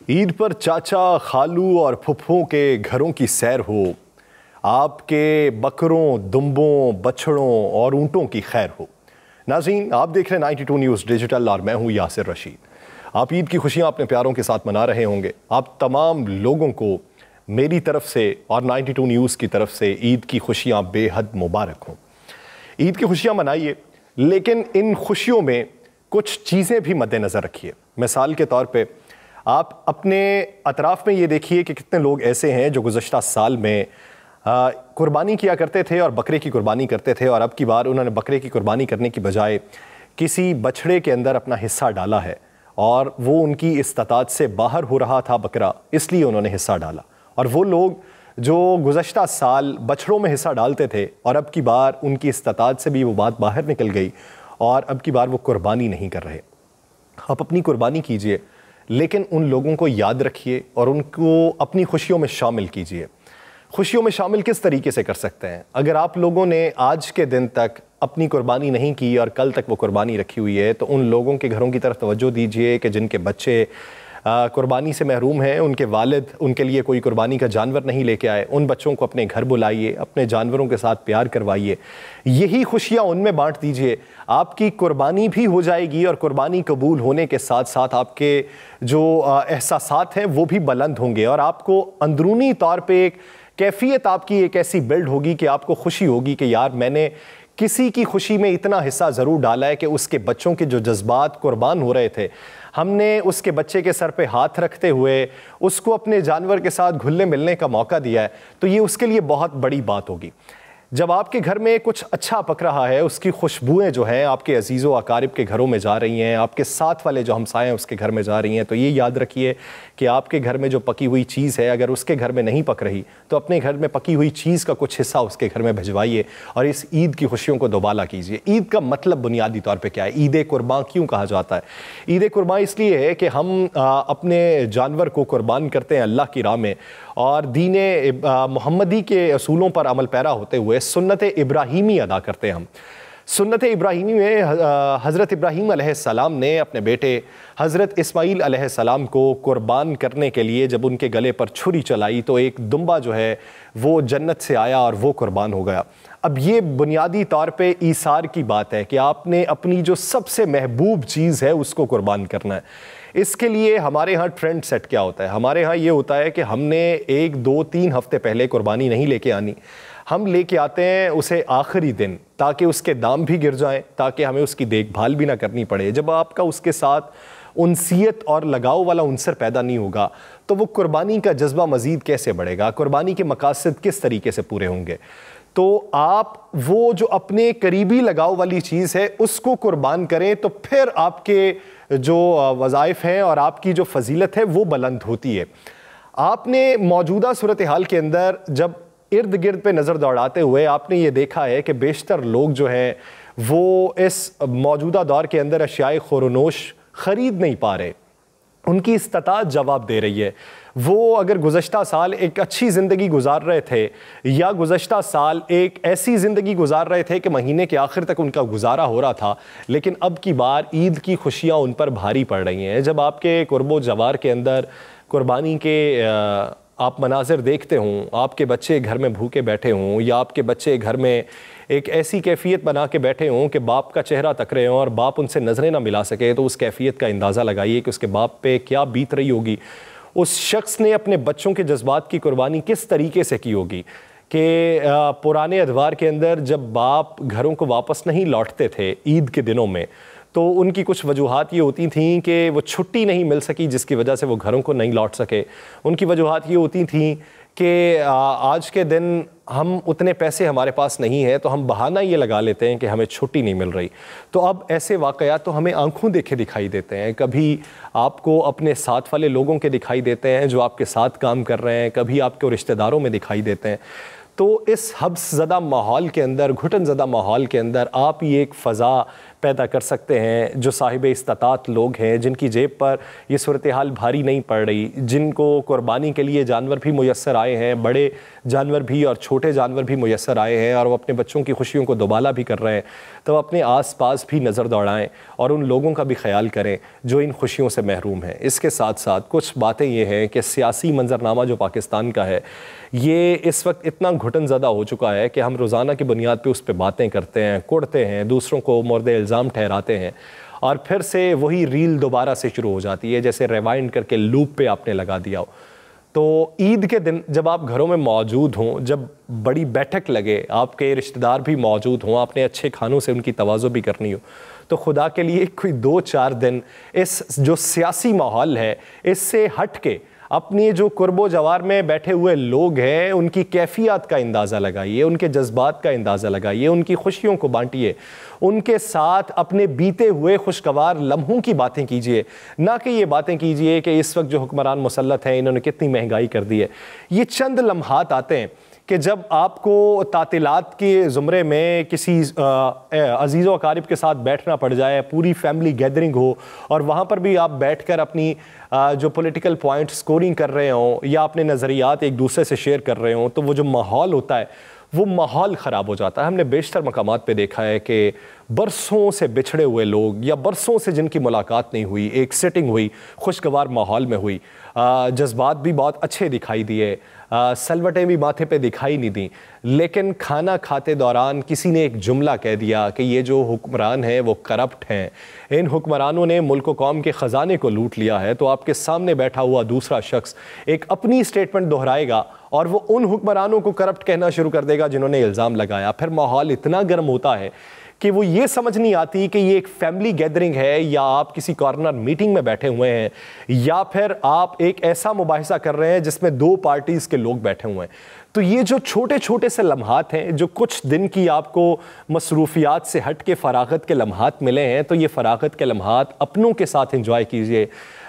ईद पर चाचा, खालू और फुफ्फों के घरों की सैर हो, आपके बकरों, दुम्बों, बछड़ों और ऊँटों की खैर हो। नाज़रीन, आप देख रहे हैं 92 न्यूज़ डिजिटल और मैं हूँ यासिर रशीद। आप ईद की खुशियाँ अपने प्यारों के साथ मना रहे होंगे। आप तमाम लोगों को मेरी तरफ से और 92 न्यूज़ की तरफ से ईद की खुशियाँ बेहद मुबारक हों। ईद की खुशियाँ मनाइए, लेकिन इन खुशियों में कुछ चीज़ें भी मद्देनज़र रखिए। मिसाल के तौर पे आप अपने अतराफ़ में ये देखिए कि कितने लोग ऐसे हैं जो गुज़श्ता साल में कुर्बानी किया करते थे और बकरे की कुर्बानी करते थे, और अब की बार उन्होंने बकरे की कुर्बानी करने की बजाय किसी बछड़े के अंदर अपना हिस्सा डाला है, और वो उनकी इस्तात से बाहर हो रहा था बकरा, इसलिए उन्होंने हिस्सा डाला। और वो लोग जो गुज़श्ता साल बछड़ों में हिस्सा डालते थे और अब की बार उनकी इस्तात से भी वो बात बाहर निकल गई और अब की बार वो कुर्बानी नहीं कर रहे। आप अपनी कुर्बानी कीजिए, लेकिन उन लोगों को याद रखिए और उनको अपनी खुशियों में शामिल कीजिए। खुशियों में शामिल किस तरीके से कर सकते हैं? अगर आप लोगों ने आज के दिन तक अपनी कुर्बानी नहीं की और कल तक वो कुर्बानी रखी हुई है, तो उन लोगों के घरों की तरफ तवज्जो दीजिए कि जिनके बच्चे कुर्बानी से महरूम हैं, उनके वालिद उनके लिए कोई कुर्बानी का जानवर नहीं लेके आए। उन बच्चों को अपने घर बुलाइए, अपने जानवरों के साथ प्यार करवाइए, यही खुशियाँ उनमें बांट दीजिए। आपकी कुर्बानी भी हो जाएगी और कुर्बानी कबूल होने के साथ साथ आपके जो एहसासात हैं वो भी बुलंद होंगे, और आपको अंदरूनी तौर पर एक कैफियत आपकी एक ऐसी बिल्ड होगी कि आपको खुशी होगी कि यार मैंने किसी की खुशी में इतना हिस्सा ज़रूर डाला है कि उसके बच्चों के जो जज्बात कुर्बान हो रहे थे, हमने उसके बच्चे के सर पे हाथ रखते हुए उसको अपने जानवर के साथ घुलने मिलने का मौका दिया है। तो ये उसके लिए बहुत बड़ी बात होगी। जब आपके घर में कुछ अच्छा पक रहा है, उसकी खुशबुएं जो हैं आपके अजीज़ो अकारिब के घरों में जा रही हैं, आपके साथ वाले जो हमसाए हैं उसके घर में जा रही हैं, तो ये याद रखिए कि आपके घर में जो पकी हुई चीज़ है, अगर उसके घर में नहीं पक रही तो अपने घर में पकी हुई चीज़ का कुछ हिस्सा उसके घर में भिजवाइए और इस ईद की खुशियों को दोबाला कीजिए। ईद का मतलब बुनियादी तौर पर क्या है? ईद कुर्बान क्यों कहा जाता है? ईद कुर्बान इसलिए है कि हम अपने जानवर को कुर्बान करते हैं अल्लाह की राह में, और दीन मोहम्मदी के असूलों पर अमल पैरा होते हुए सुन्नत इब्राहीमी अदा करते हैं। हम सुन्नत इब्राहीमी में हज़रत इब्राहीम अलैहिस्सलाम ने अपने बेटे हज़रत इस्माईल अलैहिस्सलाम को कुर्बान करने के लिए जब उनके गले पर छुरी चलाई तो एक दुम्बा जो है वो जन्नत से आया और वो कुर्बान हो गया। अब ये बुनियादी तौर पे ईसार की बात है कि आपने अपनी जो सबसे महबूब चीज़ है उसको कुर्बान करना है। इसके लिए हमारे यहाँ ट्रेंड सेट क्या होता है? हमारे यहाँ ये होता है कि हमने 1, 2, 3 हफ्ते पहले कुर्बानी नहीं लेके आनी, हम लेके आते हैं उसे आखिरी दिन, ताकि उसके दाम भी गिर जाएं, ताकि हमें उसकी देखभाल भी ना करनी पड़े। जब आपका उसके साथ उनसियत और लगाव वाला उनसर पैदा नहीं होगा तो वो कुर्बानी का जज्बा मज़ीद कैसे बढ़ेगा? कुर्बानी के मकासद किस तरीके से पूरे होंगे? तो आप वो जो अपने करीबी लगाव वाली चीज़ है उसको कुर्बान करें, तो फिर आपके जो वज़ाइफ हैं और आपकी जो फजीलत है वो बुलंद होती है। आपने मौजूदा सूरत हाल के अंदर जब इर्द गिर्द पे नज़र दौड़ाते हुए आपने ये देखा है कि बेशतर लोग जो हैं वो इस मौजूदा दौर के अंदर अशियाए ख़ुरनोश ख़रीद नहीं पा रहे, उनकी इस्तात जवाब दे रही है। वो अगर गुज़श्ता साल एक अच्छी ज़िंदगी गुजार रहे थे या गुज़श्ता साल एक ऐसी ज़िंदगी गुजार रहे थे कि महीने के आखिर तक उनका गुजारा हो रहा था, लेकिन अब की बार ईद की खुशियाँ उन पर भारी पड़ रही हैं। जब आपके कुर्बो जवार के अंदर कुर्बानी के आप मनाजिर देखते हों, आपके बच्चे घर में भूखे बैठे हों, या आपके बच्चे घर में एक ऐसी कैफियत बना के बैठे हों कि बाप का चेहरा तक रहे हों और बाप उनसे नज़रें ना मिला सके, तो उस कैफियत का अंदाज़ा लगाइए कि उसके बाप पे क्या बीत रही होगी। उस शख्स ने अपने बच्चों के जज्बात की कुर्बानी किस तरीके से की होगी कि पुराने अदवार के अंदर जब बाप घरों को वापस नहीं लौटते थे ईद के दिनों में, तो उनकी कुछ वजूहात ये होती थीं कि वो छुट्टी नहीं मिल सकी जिसकी वजह से वो घरों को नहीं लौट सके। उनकी वजूहात ये होती थीं कि आज के दिन हम उतने पैसे हमारे पास नहीं है, तो हम बहाना ये लगा लेते हैं कि हमें छुट्टी नहीं मिल रही। तो अब ऐसे वाक़यात तो हमें आंखों देखे दिखाई देते हैं। कभी आपको अपने साथ वाले लोगों के दिखाई देते हैं जो आपके साथ काम कर रहे हैं, कभी आपके रिश्तेदारों में दिखाई देते हैं। तो इस हब्स ज़दा माहौल के अंदर, घुटन ज़दा माहौल के अंदर आप ये एक फ़ज़ा पैदा कर सकते हैं, जो साहिब इस्तात लोग हैं, जिनकी जेब पर ये सूरत हाल भारी नहीं पड़ रही, जिनको कुर्बानी के लिए जानवर भी मुयस्सर आए हैं, बड़े जानवर भी और छोटे जानवर भी मुयस्सर आए हैं, और वो अपने बच्चों की खुशियों को दोबाला भी कर रहे हैं, तो अपने आस पास भी नज़र दौड़ाएँ और उन लोगों का भी ख्याल करें जो इन खुशियों से महरूम हैं। इसके साथ साथ कुछ बातें ये हैं कि सियासी मंजरनामा जो पाकिस्तान का है, ये इस वक्त इतना घुटन ज़दा हो चुका है कि हम रोज़ाना की बुनियाद पर उस पर बातें करते हैं, कुड़ते हैं, दूसरों को मोर्द इल्ज़ाम ठहराते हैं, और फिर से वही रील दोबारा से शुरू हो जाती है, जैसे रिवाइंड करके लूप पे आपने लगा दिया हो। तो ईद के दिन जब आप घरों में मौजूद हों, जब बड़ी बैठक लगे, आपके रिश्तेदार भी मौजूद हों, आपने अच्छे खानों से उनकी तवाज़ो भी करनी हो, तो खुदा के लिए कोई 2-4 दिन इस जो सियासी माहौल है इससे हट के अपनी जो कुर्बो जवार में बैठे हुए लोग हैं उनकी कैफियत का अंदाज़ा लगाइए, उनके जज्बात का अंदाज़ा लगाइए, उनकी खुशियों को बांटिए, उनके साथ अपने बीते हुए खुशगवार लम्हों की बातें कीजिए, ना कि ये बातें कीजिए कि इस वक्त जो हुक्मरान मुसल्लत हैं इन्होंने कितनी महंगाई कर दी है। ये चंद लम्हात आते हैं कि जब आपको तातिलात के ज़ुमरे में किसी अजीज़ व अकारिब के साथ बैठना पड़ जाए, पूरी फैमिली गैदरिंग हो, और वहाँ पर भी आप बैठकर अपनी जो पॉलिटिकल पॉइंट स्कोरिंग कर रहे हों या अपने नज़रियात एक दूसरे से शेयर कर रहे हों, तो वो जो माहौल होता है वो माहौल ख़राब हो जाता है। हमने बेशतर मकामात पे देखा है कि बरसों से बिछड़े हुए लोग या बरसों से जिनकी मुलाकात नहीं हुई, एक सेटिंग हुई, खुशगवार माहौल में हुई, जज्बात भी बहुत अच्छे दिखाई दिए, सलवटें भी माथे पे दिखाई नहीं दी, लेकिन खाना खाते दौरान किसी ने एक जुमला कह दिया कि ये जो हुक्मरान हैं वो करप्ट हैं, इन हुक्मरानों ने मुल्क व कौम के ख़जाने को लूट लिया है, तो आपके सामने बैठा हुआ दूसरा शख्स एक अपनी स्टेटमेंट दोहराएगा और वो उन हुक्मरानों को करप्ट कहना शुरू कर देगा जिन्होंने इल्ज़ाम लगाया। फिर माहौल इतना गर्म होता है कि वो ये समझ नहीं आती कि ये एक फैमिली गैदरिंग है या आप किसी कॉर्नर मीटिंग में बैठे हुए हैं या फिर आप एक ऐसा मुबाहिसा कर रहे हैं जिसमें 2 पार्टीज़ के लोग बैठे हुए हैं। तो ये जो छोटे छोटे से लम्हात हैं, जो कुछ दिन की आपको मसरूफियात से हट के फ़रागत के लम्हात मिले हैं, तो ये फ़रागत के लम्हात अपनों के साथ एंजॉय कीजिए,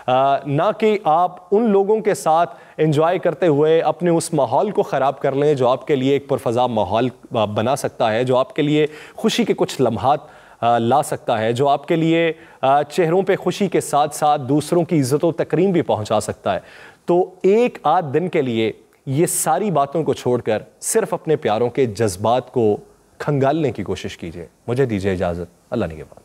ना कि आप उन लोगों के साथ एंजॉय करते हुए अपने उस माहौल को ख़राब कर लें जो आपके लिए एक पुरफ़ज़ा माहौल बना सकता है, जो आपके लिए खुशी के कुछ लम्हात ला सकता है, जो आपके लिए चेहरों पे खुशी के साथ साथ दूसरों की इज़्ज़त व तकरीम भी पहुंचा सकता है। तो एक आध दिन के लिए ये सारी बातों को छोड़कर सिर्फ अपने प्यारों के जज्बात को खंगालने की कोशिश कीजिए। मुझे दीजिए इजाज़त। अल्लाह निगहबान।